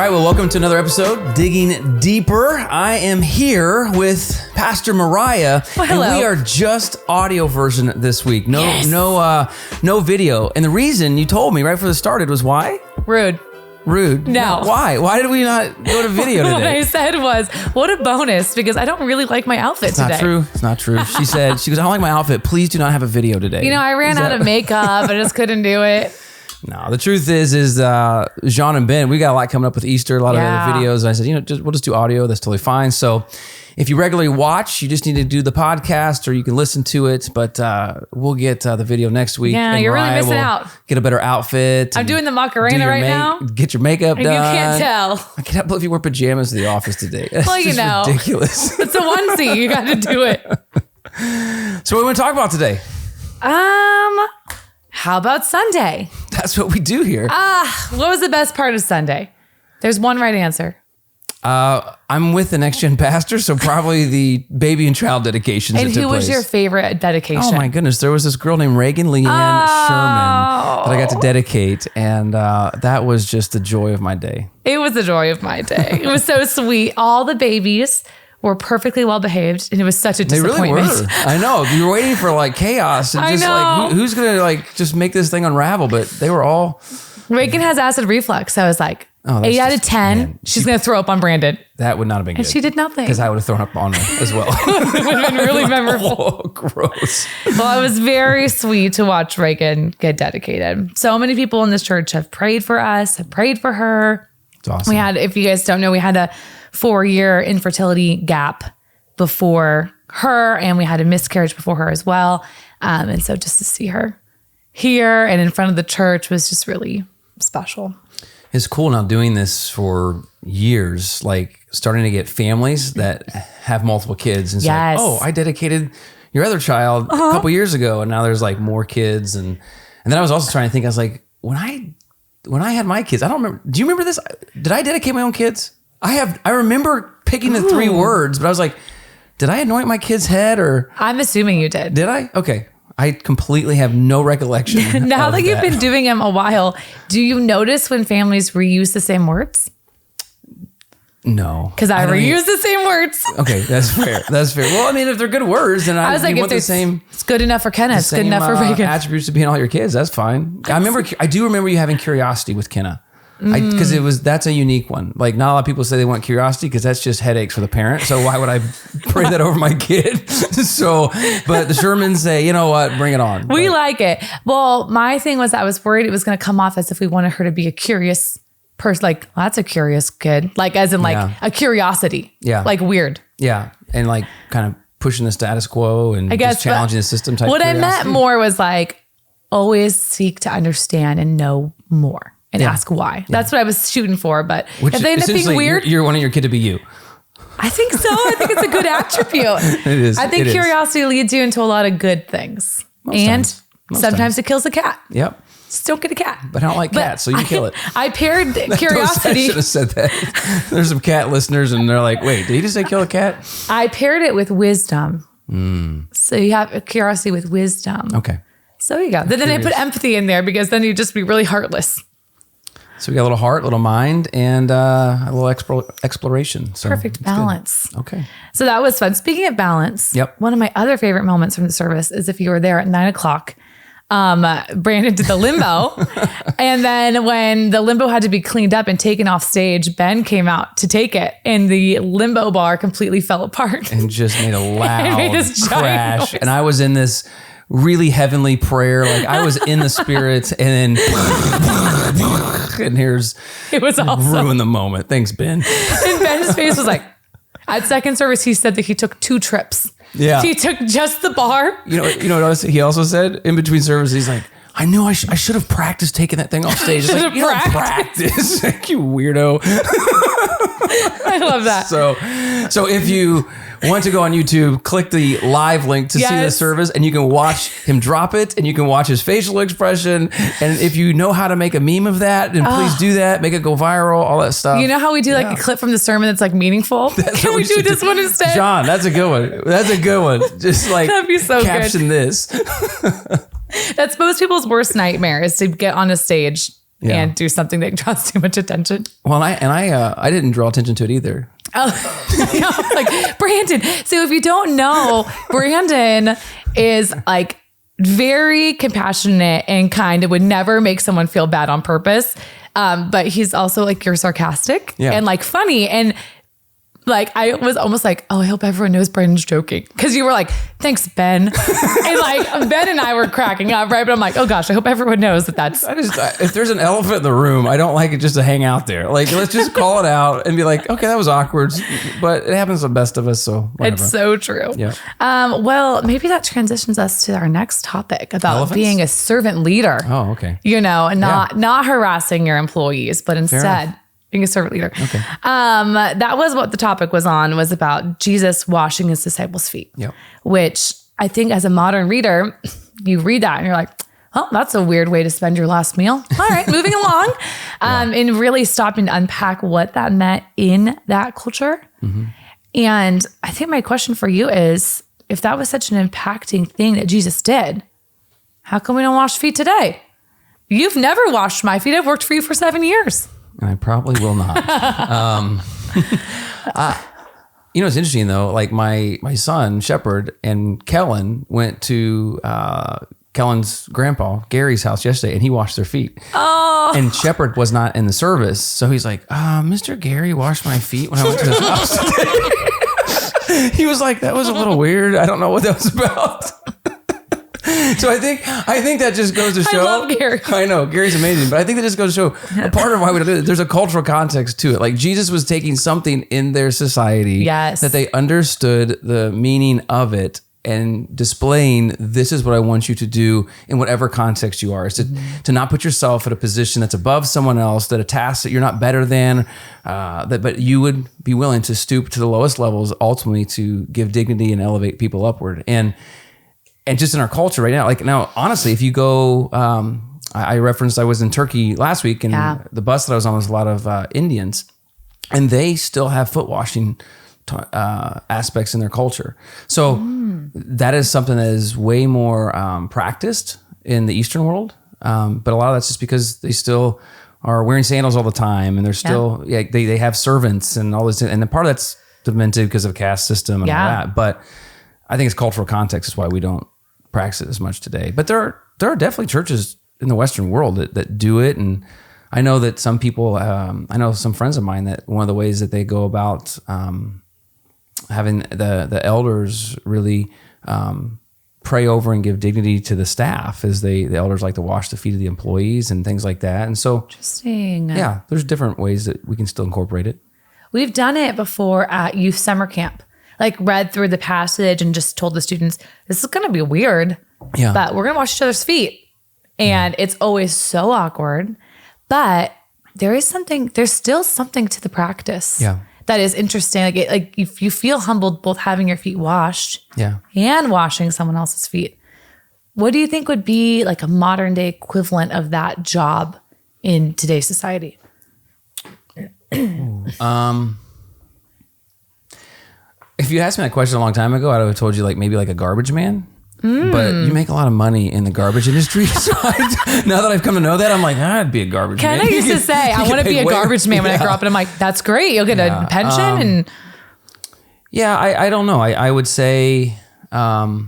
right, well, welcome to another episode, Digging Deeper. I am here with Pastor Mariah, hello. And we are just audio version this week. No video. And the reason you told me right before this started was why? Rude. No. Why? Why did we not go to video today? What I said was, what a bonus, because I don't really like my outfit today. It's not true. She goes, I don't like my outfit. Please do not have a video today. You know, I ran out of makeup. I just couldn't do it. No, the truth is Jean and Ben, we got a lot coming up with Easter, a lot of other videos. And I said, we'll just do audio. That's totally fine. So if you regularly watch, you just need to do the podcast or you can listen to it. But we'll get the video next week. Yeah, and you're Mariah really missing out. Get a better outfit. I'm doing the Macarena right now. Get your makeup done. You can't tell. I can't believe you wore pajamas to the office today. That's Well, just ridiculous. It's a onesie. You got to do it. So what are we going to talk about today? How about Sunday? That's what we do here. What was the best part of Sunday? There's one right answer. I'm with the Next Gen pastor, so probably the baby and child dedications. And who was your favorite dedication? Oh my goodness, there was this girl named Reagan Leanne Sherman that I got to dedicate, and that was just the joy of my day. It was the joy of my day. It was so sweet. All the babies were perfectly well behaved, and it was such a disappointment. They really were. I know. You were waiting for like chaos and just like who's gonna like just make this thing unravel, but they were all. Reagan has acid reflux, so I was like, 8 out of 10. Man, she's gonna throw up on Brandon. That would not have been good. And she did nothing. Because I would have thrown up on her as well. It would have been really memorable. Oh, gross. Well, it was very sweet to watch Reagan get dedicated. So many people in this church have prayed for us, have prayed for her. It's awesome. We had, if you guys don't know, we had a 4-year infertility gap before her, and we had a miscarriage before her as well. And so just to see her here and in front of the church was just really special. It's cool now doing this for years, like starting to get families that have multiple kids and say, oh, I dedicated your other child a couple years ago. And now there's like more kids. And then I was also trying to think, I was like, when I had my kids, I don't remember. Do you remember this? Did I dedicate my own kids? I remember picking the 3 words, but I was like, did I anoint my kid's head or? I'm assuming you did. Did I? Okay. I completely have no recollection. Now that you've been doing them a while, do you notice when families reuse the same words? No. Because I reuse the same words. Okay, that's fair. That's fair. Well, I mean, if they're good words, then I was like, if the same. It's good enough for Kenna. It's good enough for Reagan. Attributes to be in all your kids. That's fine. I do remember you having curiosity with Kenna. Because that's a unique one. Like not a lot of people say they want curiosity because that's just headaches for the parent. So why would I pray that over my kid? But the Shermans say, you know what, bring it on. We like it. Well, my thing was I was worried it was going to come off as if we wanted her to be a curious person. Like, well, that's a curious kid. Like as in like a curiosity. Yeah. Like weird. Yeah. And like kind of pushing the status quo and just challenging the system type. What I meant more was like always seek to understand and know more. And ask why. That's what I was shooting for. But if they end up being weird, you're wanting your kid to be you. I think so. I think it's a good attribute. It is. I think curiosity leads you into a lot of good things. Most times it kills a cat. Yep. Just don't get a cat. But I don't like cats, so you kill it. I paired curiosity. I should have said that. There's some cat listeners and they're like, wait, did he just say kill a cat? I paired it with wisdom. So you have a curiosity with wisdom. Okay. So there you go. Then I put empathy in there because then you'd just be really heartless. So we got a little heart, a little mind, and a little exploration. So perfect balance. Good. Okay. So that was fun. Speaking of balance, one of my other favorite moments from the service is if you were there at 9:00. Brandon did the limbo. And then when the limbo had to be cleaned up and taken off stage, Ben came out to take it. And the limbo bar completely fell apart. And just made a loud crash. And I was in this really heavenly prayer. Like I was in the spirit and here's it was awesome. Ruined the moment. Thanks, Ben. And Ben's face was like, at second service, he said that he took 2 trips. Yeah. He took just the bar. You know what he also said in between services? He's like, I knew I should have practiced taking that thing off stage. It's like, you don't practice. Like, you weirdo. I love that. So if you want to go on YouTube, click the live link to see the service, and you can watch him drop it, and you can watch his facial expression. And if you know how to make a meme of that, then please do that. Make it go viral, all that stuff. You know how we do like a clip from the sermon that's like meaningful? Can we do this one instead? John, that's a good one. That's a good one. Just like that'd be so caption good. This. That's most people's worst nightmare is to get on a stage and do something that draws too much attention. Well, I didn't draw attention to it either. Oh, like Brandon. So if you don't know, Brandon is like very compassionate and kind and would never make someone feel bad on purpose. But he's also like, you're sarcastic and like funny. And like, I was almost like, oh, I hope everyone knows Brandon's joking. Cause you were like, thanks, Ben. And like Ben and I were cracking up, right? But I'm like, oh gosh, I hope everyone knows that that's. If there's an elephant in the room, I don't like it just to hang out there. Like, let's just call it out and be like, okay, that was awkward, but it happens to the best of us. So whatever. It's so true. Yeah. Well, maybe that transitions us to our next topic about elephants? Being a servant leader. Oh, okay. You know, and not harassing your employees, but instead being a servant leader. Okay. That was what the topic was about Jesus washing his disciples' feet. Yep. Which I think as a modern reader, you read that and you're like, oh, that's a weird way to spend your last meal. All right, moving along. And really stopping to unpack what that meant in that culture. Mm-hmm. And I think my question for you is, if that was such an impacting thing that Jesus did, how come we don't wash feet today? You've never washed my feet. I've worked for you for 7 years. I probably will not. You know, it's interesting though. Like my son Shepard and Kellen went to Kellen's grandpa Gary's house yesterday, and he washed their feet. Oh. And Shepard was not in the service, so he's like, "Mr. Gary washed my feet when I went to his house today." He was like, "That was a little weird. I don't know what that was about." So I think that just goes to show. I love Gary. I know Gary's amazing, but I think that just goes to show a part of why we do it. There's a cultural context to it. Like Jesus was taking something in their society that they understood the meaning of it and displaying, this is what I want you to do in whatever context you are. Is to not put yourself at a position that's above someone else, that a task that you're not better than, but you would be willing to stoop to the lowest levels ultimately to give dignity and elevate people upward. And just in our culture right now, like now, honestly, if you go, I referenced I was in Turkey last week, and the bus that I was on was a lot of Indians, and they still have foot washing aspects in their culture. So that is something that is way more practiced in the Eastern world. But a lot of that's just because they still are wearing sandals all the time, and they're still, they have servants and all this. And the part of that's demented because of caste system and all that. But I think it's cultural context is why we don't practice it as much today. But there are definitely churches in the Western world that do it. And I know that some people, I know some friends of mine that one of the ways that they go about having the elders really pray over and give dignity to the staff is the elders like to wash the feet of the employees and things like that. And so, interesting. Yeah, there's different ways that we can still incorporate it. We've done it before at youth summer camp. Like read through the passage and just told the students, this is going to be weird, but we're going to wash each other's feet. And it's always so awkward, but there's still something to the practice that is interesting. Like if you feel humbled both having your feet washed and washing someone else's feet. What do you think would be like a modern day equivalent of that job in today's society? If you asked me that question a long time ago, I would have told you like maybe like a garbage man. But you make a lot of money in the garbage industry. So now that I've come to know that, I'm like, I'd be a garbage man. I used to say, I want to be a garbage man when I grew up. And I'm like, that's great. You'll get a pension. And I don't know. I would say, that's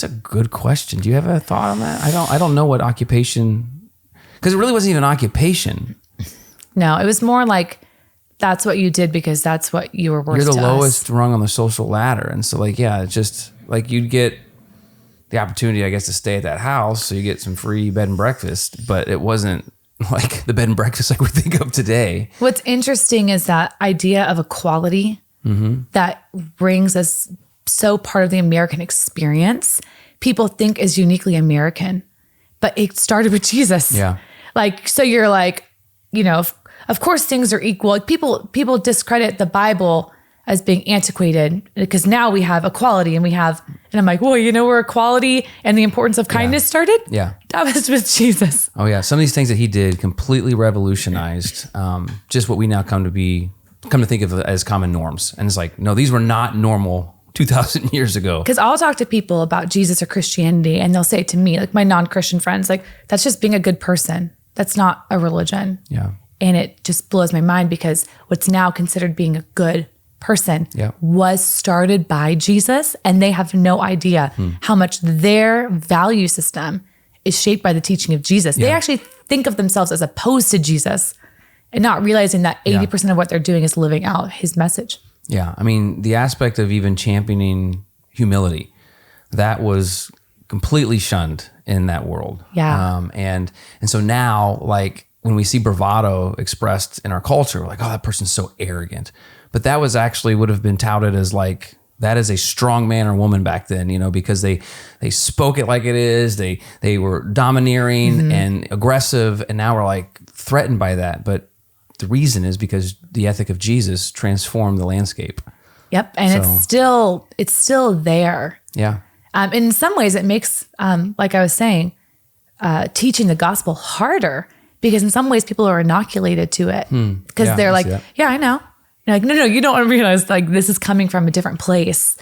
a good question. Do you have a thought on that? I don't know what occupation, because it really wasn't even an occupation. No, it was more like, that's what you did because that's what you were worth to us. You're the lowest rung on the social ladder. And so like, it's just like you'd get the opportunity, I guess, to stay at that house. So you get some free bed and breakfast, but it wasn't like the bed and breakfast like we think of today. What's interesting is that idea of equality that brings us so part of the American experience. People think is uniquely American, but it started with Jesus. Yeah. Like, so you're like, you know, of course things are equal. Like people discredit the Bible as being antiquated because now we have equality and I'm like, well, you know where equality and the importance of kindness started? Yeah. That was with Jesus. Oh yeah. Some of these things that he did completely revolutionized just what we now come to think of as common norms. And it's like, no, these were not normal 2,000 years ago. Because I'll talk to people about Jesus or Christianity and they'll say to me, like my non-Christian friends, like, that's just being a good person. That's not a religion. Yeah. And it just blows my mind because what's now considered being a good person was started by Jesus, and they have no idea how much their value system is shaped by the teaching of Jesus. They actually think of themselves as opposed to Jesus and not realizing that 80% of what they're doing is living out his message. Yeah. I mean, the aspect of even championing humility, that was completely shunned in that world. Yeah. And so now, like, when we see bravado expressed in our culture, we're like, oh, that person's so arrogant. But that was actually would have been touted as like, that is a strong man or woman back then, you know, because they spoke it like it is. They were domineering and aggressive. And now we're like threatened by that. But the reason is because the ethic of Jesus transformed the landscape. Yep. And it's still there. Yeah. In some ways it makes, like I was saying, teaching the gospel harder, because in some ways people are inoculated to it because they're like, yeah, I know. You're like, no, you don't realize like this is coming from a different place.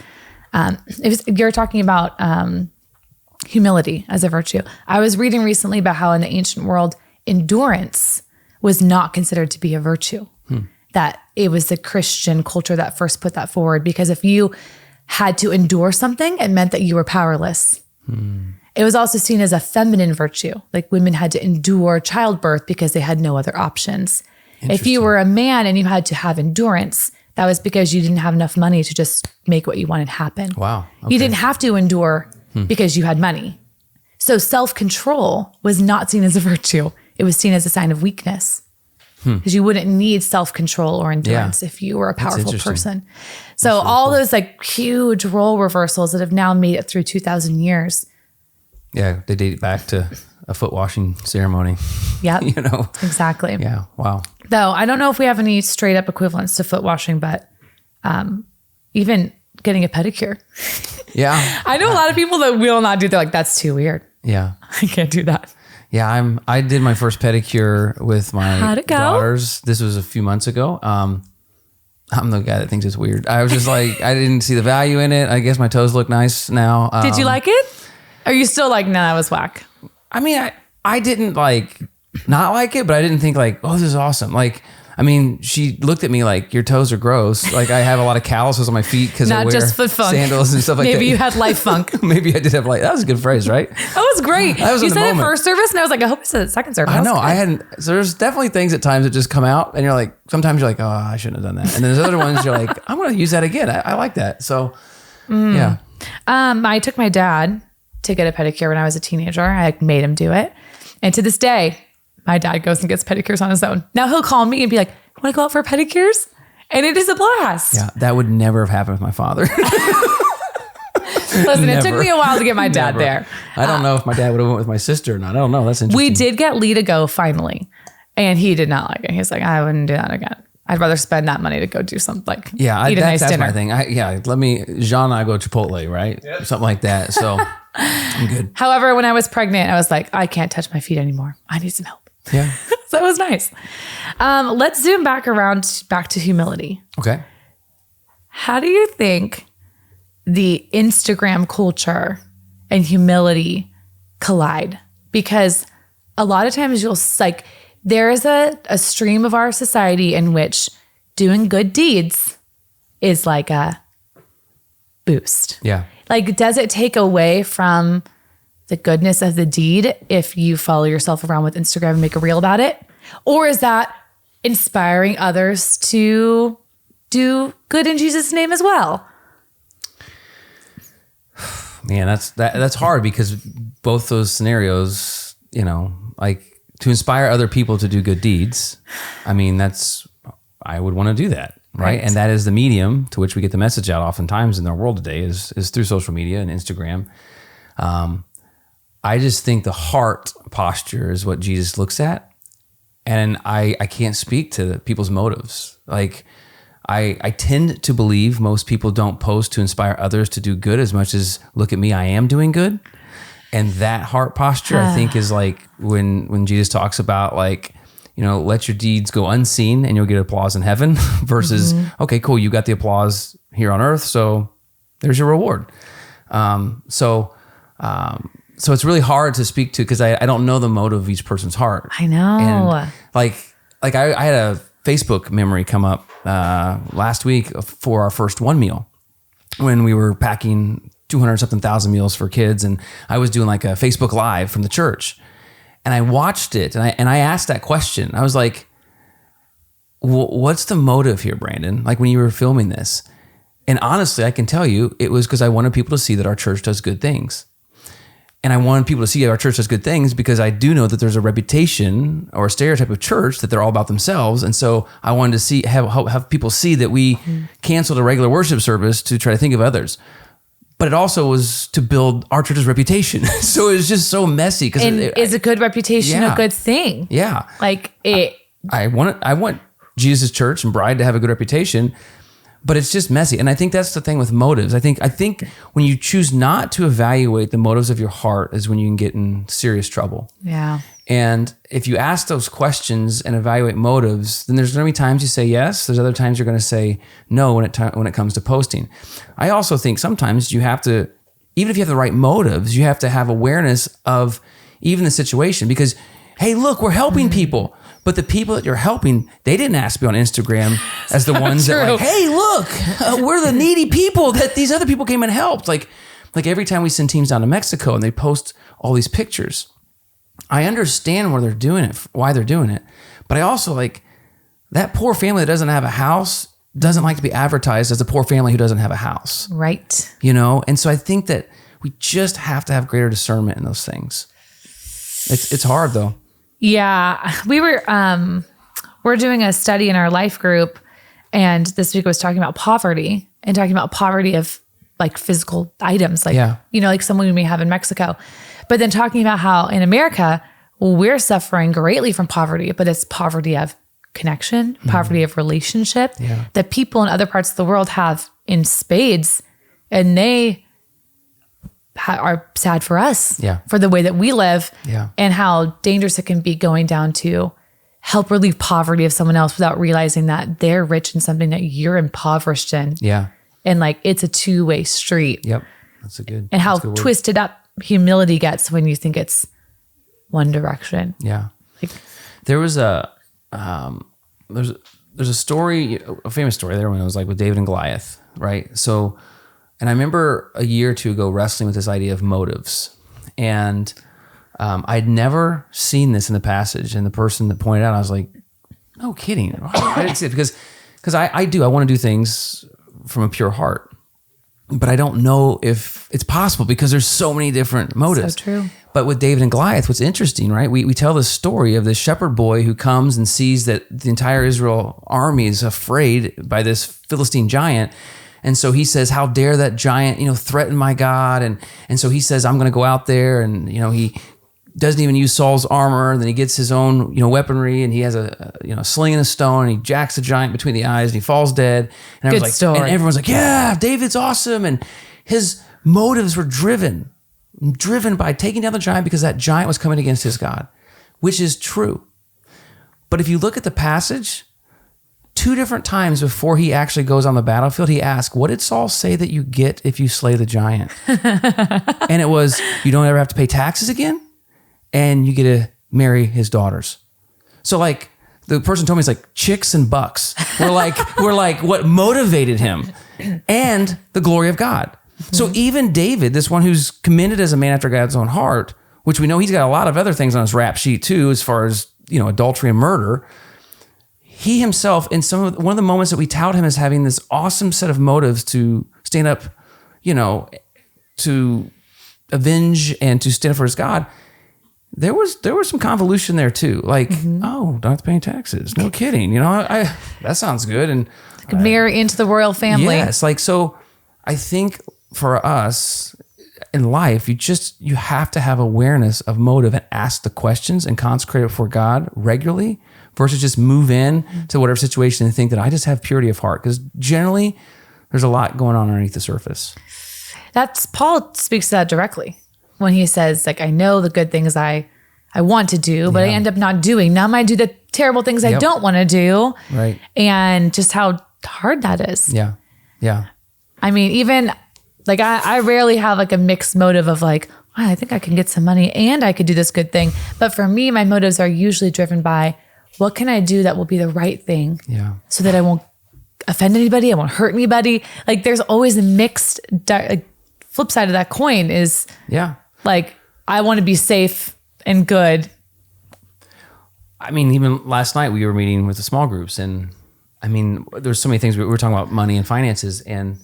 You're talking about humility as a virtue. I was reading recently about how in the ancient world, endurance was not considered to be a virtue. That it was the Christian culture that first put that forward, because if you had to endure something, it meant that you were powerless. It was also seen as a feminine virtue. Like women had to endure childbirth because they had no other options. If you were a man and you had to have endurance, that was because you didn't have enough money to just make what you wanted happen. Wow. Okay. You didn't have to endure because you had money. So self-control was not seen as a virtue. It was seen as a sign of weakness, because you wouldn't need self-control or endurance if you were a powerful person. So all those like huge role reversals that have now made it through 2,000 years. Yeah, they date back to a foot washing ceremony. Yep. You know? Exactly. Yeah. Wow. Though I don't know if we have any straight up equivalents to foot washing, but even getting a pedicure. Yeah. I know a lot of people that will not do that. Like, that's too weird. Yeah. I can't do that. Yeah. I did my first pedicure with my How'd it go? daughters. This was a few months ago. I'm the guy that thinks it's weird. I was just like, I didn't see the value in it. I guess my toes look nice now. Did you like it? Are you still like, nah, that was whack? I mean, I didn't like not like it, but I didn't think like, oh, this is awesome. Like, I mean, she looked at me like, your toes are gross. Like, I have a lot of calluses on my feet because I wear just foot funk. Sandals and stuff like that. Maybe you had life funk. Maybe I did have life. That was a good phrase, right? That was great. That was you in the said it moment. first service, and I was like, I hope you said it second service. I know. I hadn't. So there's definitely things at times that just come out, and you're like, sometimes you're like, oh, I shouldn't have done that. And then there's other ones you're like, I'm going to use that again. I like that. So, yeah. I took my dad to get a pedicure when I was a teenager. I made him do it. And to this day, my dad goes and gets pedicures on his own. Now he'll call me and be like, want to go out for pedicures? And it is a blast. Yeah, that would never have happened with my father. Listen, it took me a while to get my dad there. I don't know if my dad would have went with my sister or not. I don't know. That's interesting. We did get Lee to go finally. And he did not like it. He's like, I wouldn't do that again. I'd rather spend that money to go do something like eat a nice that's dinner. My thing. Jean and I go Chipotle, right? Yep. Something like that. So I'm good. However, when I was pregnant, I was like, I can't touch my feet anymore. I need some help. Yeah. So it was nice. Let's zoom back to humility. Okay. How do you think the Instagram culture and humility collide? Because a lot of times there is a stream of our society in which doing good deeds is like a boost. Yeah. Like, does it take away from the goodness of the deed if you follow yourself around with Instagram and make a reel about it? Or is that inspiring others to do good in Jesus' name as well? Man, that's hard, because both those scenarios, like, to inspire other people to do good deeds, I mean, I would want to do that, right? And that is the medium to which we get the message out oftentimes in our world today is through social media and Instagram. I just think the heart posture is what Jesus looks at. And I can't speak to people's motives. Like, I tend to believe most people don't post to inspire others to do good as much as, look at me, I am doing good. And that heart posture, I think, is like when Jesus talks about, like, let your deeds go unseen and you'll get applause in heaven versus, okay, cool, you got the applause here on earth, so there's your reward. So it's really hard to speak to because I don't know the motive of each person's heart. I know. And I had a Facebook memory come up last week for our first one meal when we were packing 200-something thousand meals for kids, and I was doing like a Facebook Live from the church, and I watched it, and I asked that question. I was like, "What's the motive here, Brandon? Like when you were filming this?" And honestly, I can tell you, it was because I wanted people to see that our church does good things. And I wanted people to see our church does good things because I do know that there's a reputation or a stereotype of church that they're all about themselves. And so I wanted to have people see that we canceled a regular worship service to try to think of others. But it also was to build our church's reputation. So it was just so messy. And is a good reputation a good thing? Yeah. Like it. I want Jesus' church and bride to have a good reputation. But it's just messy. And I think that's the thing with motives. I think when you choose not to evaluate the motives of your heart is when you can get in serious trouble. Yeah. And if you ask those questions and evaluate motives, then there's going to be times you say yes. There's other times you're going to say no when it comes to posting. I also think sometimes you have to, even if you have the right motives, you have to have awareness of even the situation because, hey, look, we're helping people. But the people that you're helping, they didn't ask to be on Instagram as the ones that like, hey, look, we're the needy people that these other people came and helped. Like every time we send teams down to Mexico and they post all these pictures, I understand why they're doing it. But I also like that poor family that doesn't have a house doesn't like to be advertised as a poor family who doesn't have a house. Right. And so I think that we just have to have greater discernment in those things. It's hard though. Yeah, we're doing a study in our life group, and this week I was talking about poverty of like physical items, like, like someone we may have in Mexico, but then talking about how in America, we're suffering greatly from poverty, but it's poverty of connection, poverty of relationship that people in other parts of the world have in spades, and they are sad for us for the way that we live and how dangerous it can be going down to help relieve poverty of someone else without realizing that they're rich in something that you're impoverished in. Yeah. And like, it's a two-way street. Yep. That's a good, and how twisted up humility gets when you think it's one direction. Yeah. Like there was there's a story, a famous story there when it was like with David and Goliath, right? So, and I remember a year or two ago wrestling with this idea of motives. And I'd never seen this in the passage. And the person that pointed out, I was like, no kidding. I didn't see it because I want to do things from a pure heart. But I don't know if it's possible because there's so many different motives. So true. But with David and Goliath, what's interesting, right? We tell this story of this shepherd boy who comes and sees that the entire Israel army is afraid by this Philistine giant. And so he says, how dare that giant, threaten my God? And so he says, I'm going to go out there. And, he doesn't even use Saul's armor. And then he gets his own, weaponry, and he has a sling and a stone, and he jacks the giant between the eyes and he falls dead. And Good story. And everyone's like, yeah, David's awesome. And his motives were driven by taking down the giant because that giant was coming against his God, which is true. But if you look at the passage, 2 different times before he actually goes on the battlefield, he asks, what did Saul say that you get if you slay the giant? And it was, you don't ever have to pay taxes again, and you get to marry his daughters. So like the person told me, it's like chicks and bucks. We're like what motivated him, and the glory of God. So even David, this one who's commended as a man after God's own heart, which we know he's got a lot of other things on his rap sheet too, as far as, adultery and murder. He himself, in one of the moments that we tout him as having this awesome set of motives to stand up, to avenge and to stand up for his God, there was some convolution there too. Like, oh, don't have to pay taxes. No kidding. That sounds good. And marry into the royal family. Yes. Like, so I think for us in life, you have to have awareness of motive and ask the questions and consecrate it for God regularly versus just move in to whatever situation and think that I just have purity of heart. Because generally there's a lot going on underneath the surface. Paul speaks to that directly when he says, like, I know the good things I want to do, but I end up not doing. Now I might do the terrible things I don't want to do. Right. And just how hard that is. Yeah. Yeah. I mean, even Like I rarely have like a mixed motive of like, wow, I think I can get some money and I could do this good thing. But for me, my motives are usually driven by what can I do that will be the right thing so that I won't offend anybody, I won't hurt anybody. Like there's always a mixed flip side of that coin is like, I want to be safe and good. I mean, even last night we were meeting with the small groups, and I mean, there's so many things. We were talking about money and finances, and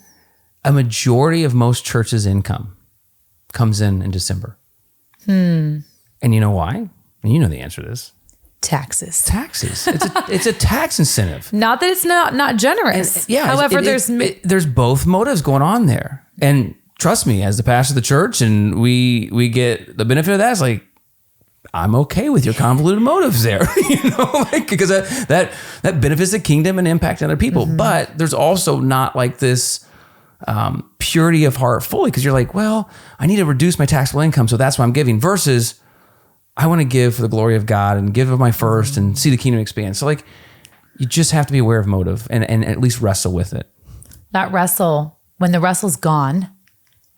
a majority of most churches' income comes in December. And you know why? And you know the answer to this. Taxes. It's a tax incentive. Not that it's not generous. And, however, there's both motives going on there. And trust me, as the pastor of the church, and we get the benefit of that. It's like, I'm okay with your convoluted motives there, because that benefits the kingdom and impact other people. But there's also not like this purity of heart fully, because you're like, well, I need to reduce my taxable income, so that's why I'm giving. Versus, I want to give for the glory of God and give of my first and see the kingdom expand. So like, you just have to be aware of motive and at least wrestle with it. That wrestle, when the wrestle's gone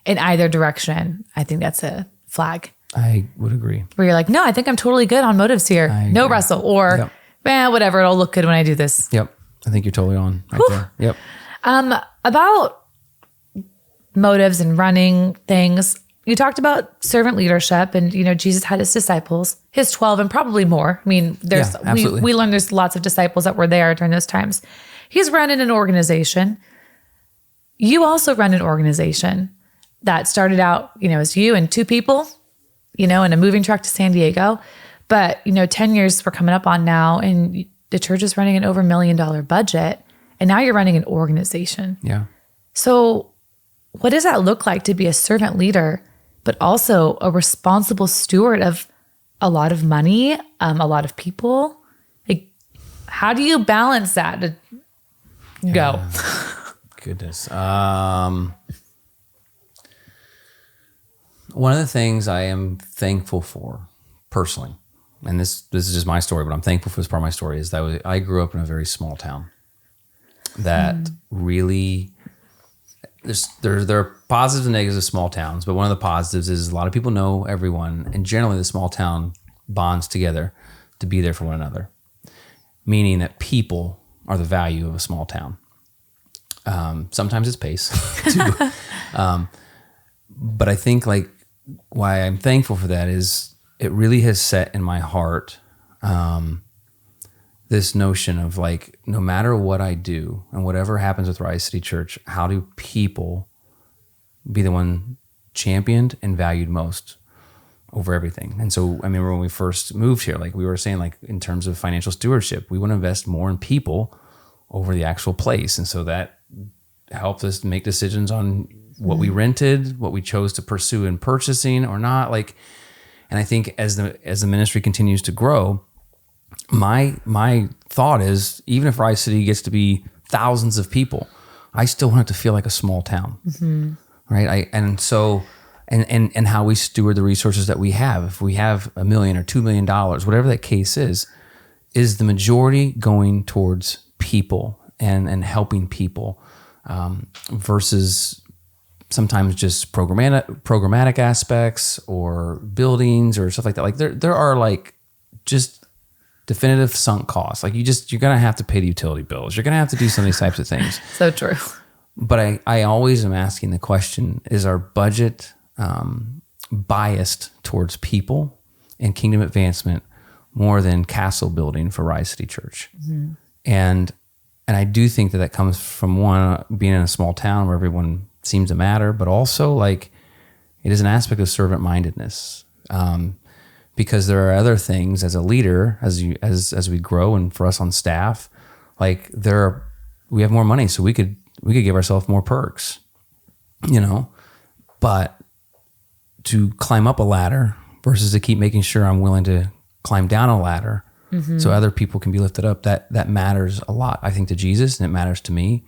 in either direction, I think that's a flag. I would agree. Where you're like, no, I think I'm totally good on motives here. No wrestle. Or, whatever, it'll look good when I do this. Yep. I think you're totally on right there. Yep. About motives and running things, you talked about servant leadership, and Jesus had his disciples, his 12 and probably more. I mean, we learned there's lots of disciples that were there during those times. He's running an organization. You also run an organization that started out, as you and 2 people, in a moving truck to San Diego. But, 10 years we're coming up on now, and the church is running an over $1 million budget, and now you're running an organization. Yeah. So what does that look like to be a servant leader, but also a responsible steward of a lot of money, a lot of people? Like, how do you balance that to go? Goodness. One of the things I am thankful for personally, and this is just my story, but I'm thankful for this part of my story, is that I grew up in a very small town that really, there are positives and negatives of small towns, but one of the positives is a lot of people know everyone, and generally the small town bonds together to be there for one another, meaning that people are the value of a small town. Sometimes it's pace too. But I think like why I'm thankful for that is it really has set in my heart this notion of like, no matter what I do and whatever happens with Rise City Church, how do people be the one championed and valued most over everything? And so I remember when we first moved here, like we were saying, like in terms of financial stewardship, we want to invest more in people over the actual place. And so that helped us make decisions on what we rented, what we chose to pursue in purchasing or not. Like, and I think as the ministry continues to grow, my thought is, even if Rise City gets to be thousands of people, I still want it to feel like a small town, right? And how we steward the resources that we have. If we have $1 million or $2 million, whatever that case is the majority going towards people and helping people versus sometimes just programmatic aspects or buildings or stuff like that. Like there are like just definitive sunk costs. Like you're going to have to pay the utility bills. You're going to have to do some of these types of things. So true. But I always am asking the question, is our budget biased towards people and kingdom advancement more than castle building for Rise City Church? Mm-hmm. And I do think that comes from one, being in a small town where everyone seems to matter, but also like it is an aspect of servant mindedness, because there are other things as a leader, as we grow, and for us on staff, like we have more money, so we could give ourselves more perks, but to climb up a ladder versus to keep making sure I'm willing to climb down a ladder so other people can be lifted up, that matters a lot, I think, to Jesus, and it matters to me.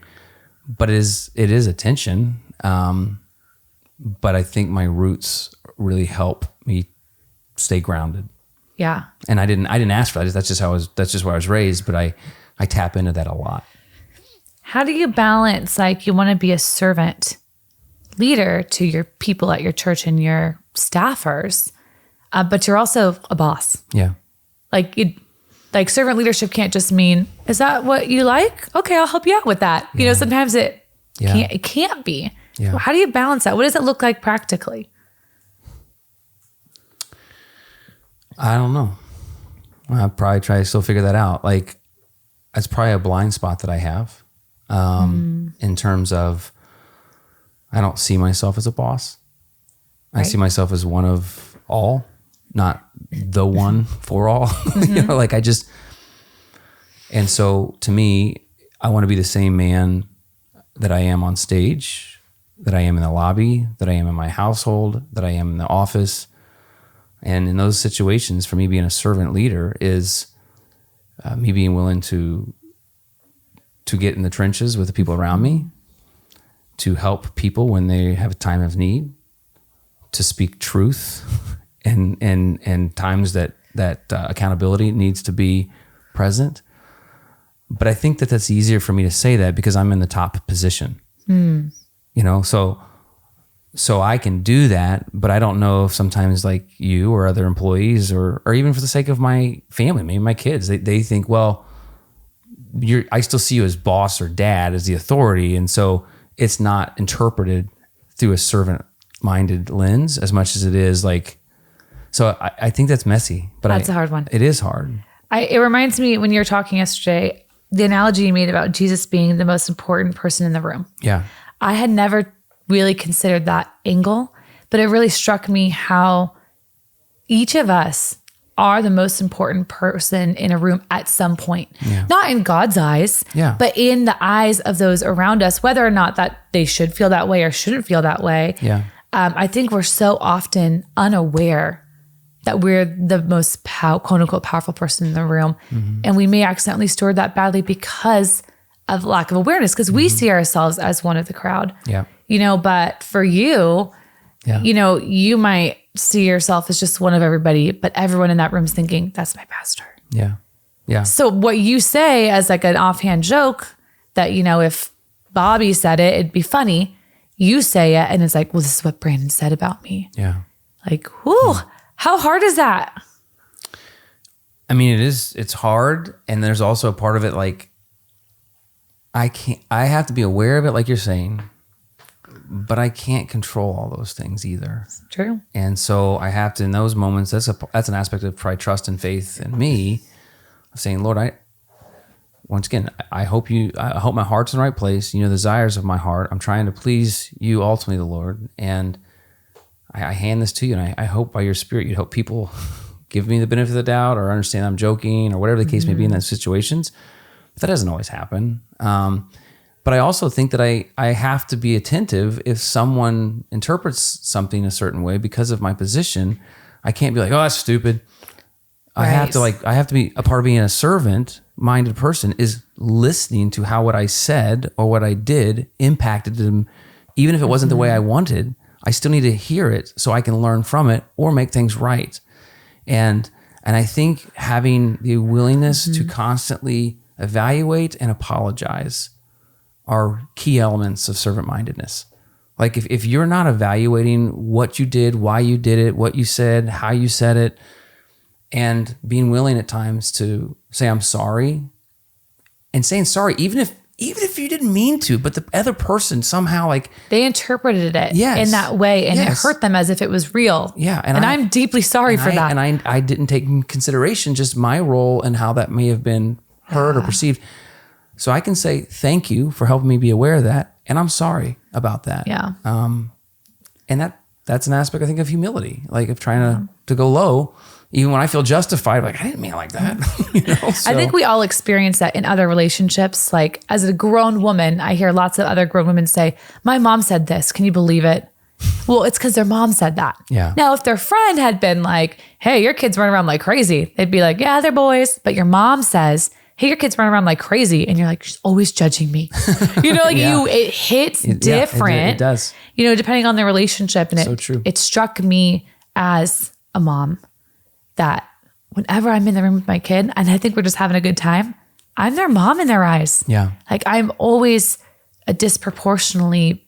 But it is a tension. But I think my roots really help me stay grounded. Yeah. And I didn't ask for that. That's just where I was raised, but I tap into that a lot. How do you balance, like, you want to be a servant leader to your people at your church and your staffers, but you're also a boss. Yeah. Like servant leadership can't just mean, is that what you like? Okay, I'll help you out with that. You know, sometimes it can't be. Yeah. How do you balance that? What does it look like practically? I don't know. I'll probably try to still figure that out. Like, it's probably a blind spot that I have in terms of, I don't see myself as a boss. Right. I see myself as one of all, not the one for all. You know, like and so to me, I want to be the same man that I am on stage, that I am in the lobby, that I am in my household, that I am in the office. And in those situations, for me, being a servant leader is me being willing to get in the trenches with the people around me, to help people when they have a time of need, to speak truth, and times that accountability needs to be present. But I think that that's easier for me to say that because I'm in the top position. You know, so I can do that, but I don't know if sometimes like you or other employees or even for the sake of my family, maybe my kids, they think, well, I still see you as boss or dad as the authority. And so it's not interpreted through a servant-minded lens as much as it is like, so I think that's messy. But that's a hard one. It is hard. It reminds me when you were talking yesterday, the analogy you made about Jesus being the most important person in the room. Yeah. I had never really considered that angle, but it really struck me how each of us are the most important person in a room at some point. Yeah. Not in God's eyes, but in the eyes of those around us, whether or not that they should feel that way or shouldn't feel that way. Yeah. I think we're so often unaware that we're the most quote unquote powerful person in the room. And we may accidentally steward that badly because of lack of awareness, because we see ourselves as one of the crowd. Yeah. You know, but for you, you know, you might see yourself as just one of everybody, but everyone in that room is thinking, that's my pastor. Yeah. Yeah. So what you say as like an offhand joke that, you know, if Bobby said it, it'd be funny. You say it and it's like, well, this is what Brandon said about me. Yeah. Like, whoo, how hard is that? I mean, it's hard. And there's also a part of it, like, I have to be aware of it, like you're saying, but I can't control all those things either. True. And so I have to, in those moments, that's an aspect of probably trust and faith in me, of saying, Lord, I hope my heart's in the right place. You know, the desires of my heart. I'm trying to please you, ultimately, the Lord. And I hand this to you. And I hope by your Spirit, you'd help people give me the benefit of the doubt or understand I'm joking or whatever the case may be in those situations. But that doesn't always happen. But I also think that I have to be attentive if someone interprets something a certain way because of my position. I can't be like, oh, that's stupid. Right. I have to be a part of being a servant-minded person is listening to how what I said or what I did impacted them. Even if it wasn't the way I wanted, I still need to hear it so I can learn from it or make things right. And I think having the willingness to constantly evaluate and apologize are key elements of servant-mindedness. Like if you're not evaluating what you did, why you did it, what you said, how you said it, and being willing at times to say, I'm sorry, and saying sorry, even if you didn't mean to, but the other person somehow like... They interpreted it in that way and it hurt them as if it was real. Yeah. And I'm deeply sorry for that. And I didn't take in consideration just my role and how that may have been heard or perceived. So I can say, thank you for helping me be aware of that. And I'm sorry about that. Yeah. And that's an aspect, I think, of humility, like of trying to go low, even when I feel justified, like, I didn't mean it like that. You know? So. I think we all experience that in other relationships. Like as a grown woman, I hear lots of other grown women say, my mom said this. Can you believe it? Well, it's because their mom said that. Yeah. Now, if their friend had been like, hey, your kids run around like crazy, they'd be like, yeah, they're boys. But your mom says, hey, your kids run around like crazy. And you're like, she's always judging me. You know, like it hits different. Yeah, it does. You know, depending on the relationship. And so true. It struck me as a mom that whenever I'm in the room with my kid and I think we're just having a good time, I'm their mom in their eyes. Yeah. Like I'm always a disproportionately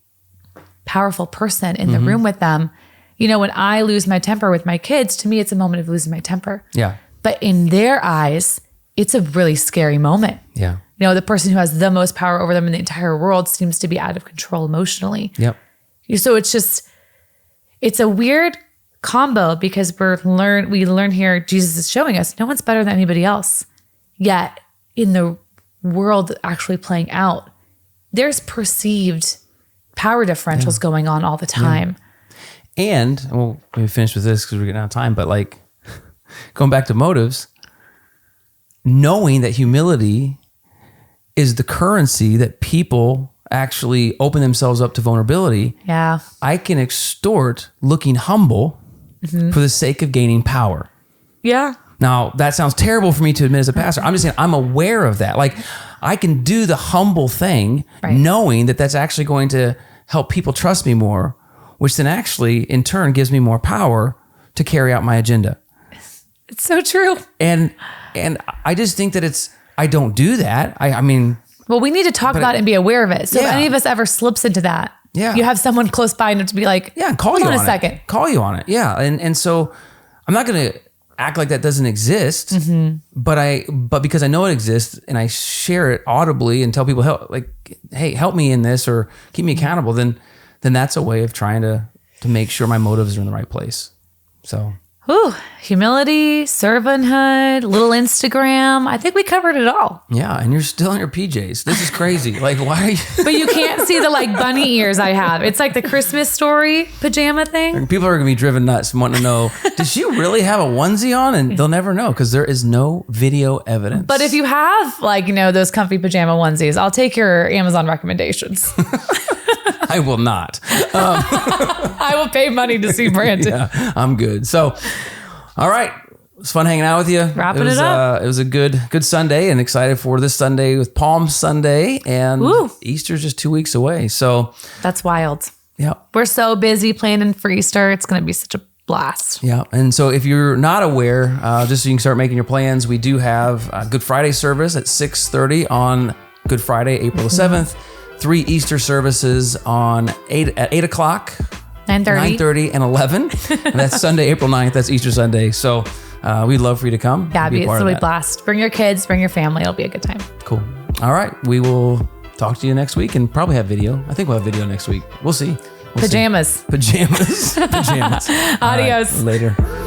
powerful person in the room with them. You know, when I lose my temper with my kids, to me, it's a moment of losing my temper. Yeah. But in their eyes, it's a really scary moment. Yeah. You know, the person who has the most power over them in the entire world seems to be out of control emotionally. Yep. So it's a weird combo because we learn here, Jesus is showing us no one's better than anybody else. Yet in the world actually playing out, there's perceived power differentials going on all the time. Yeah. And we'll maybe finish with this because we're getting out of time, but like going back to motives, knowing that humility is the currency that people actually open themselves up to vulnerability. Yeah. I can extort looking humble for the sake of gaining power. Yeah. Now, that sounds terrible for me to admit as a pastor. I'm just saying I'm aware of that. Like, I can do the humble thing knowing that that's actually going to help people trust me more, which then actually in turn gives me more power to carry out my agenda. It's so true. And I just think that I don't do that. I mean... Well, we need to talk about it and be aware of it. So if any of us ever slips into that, you have someone close by and to be like, call you on a second. Call you on it. Yeah. And so I'm not going to act like that doesn't exist, but because I know it exists and I share it audibly and tell people, hey, help me in this or keep me accountable, then that's a way of trying to make sure my motives are in the right place. So... Ooh, humility, servanthood, little Instagram. I think we covered it all. Yeah, and you're still in your PJs. This is crazy. Like, why are you... But you can't see the like bunny ears I have. It's like the Christmas Story pajama thing. People are going to be driven nuts and wanting to know, did she really have a onesie on? And they'll never know because there is no video evidence. But if you have those comfy pajama onesies, I'll take your Amazon recommendations. I will not. I will pay money to see Brandon. Yeah, I'm good. So, all right. It was fun hanging out with you. Wrapping it up. It was a good Sunday and excited for this Sunday with Palm Sunday and Easter's just 2 weeks away. So that's wild. Yeah. We're so busy planning for Easter. It's going to be such a blast. Yeah. And so if you're not aware, just so you can start making your plans, we do have a Good Friday service at 6:30 on Good Friday, April the 7th. 3 Easter services at 8 o'clock, 9:30, and 11. And that's Sunday, April 9th. That's Easter Sunday. So we'd love for you to come. Yeah, it's really blast. Bring your kids, bring your family. It'll be a good time. Cool. All right. We will talk to you next week and probably have video. I think we'll have video next week. We'll see. Pajamas. Pajamas. Adios. Right, later.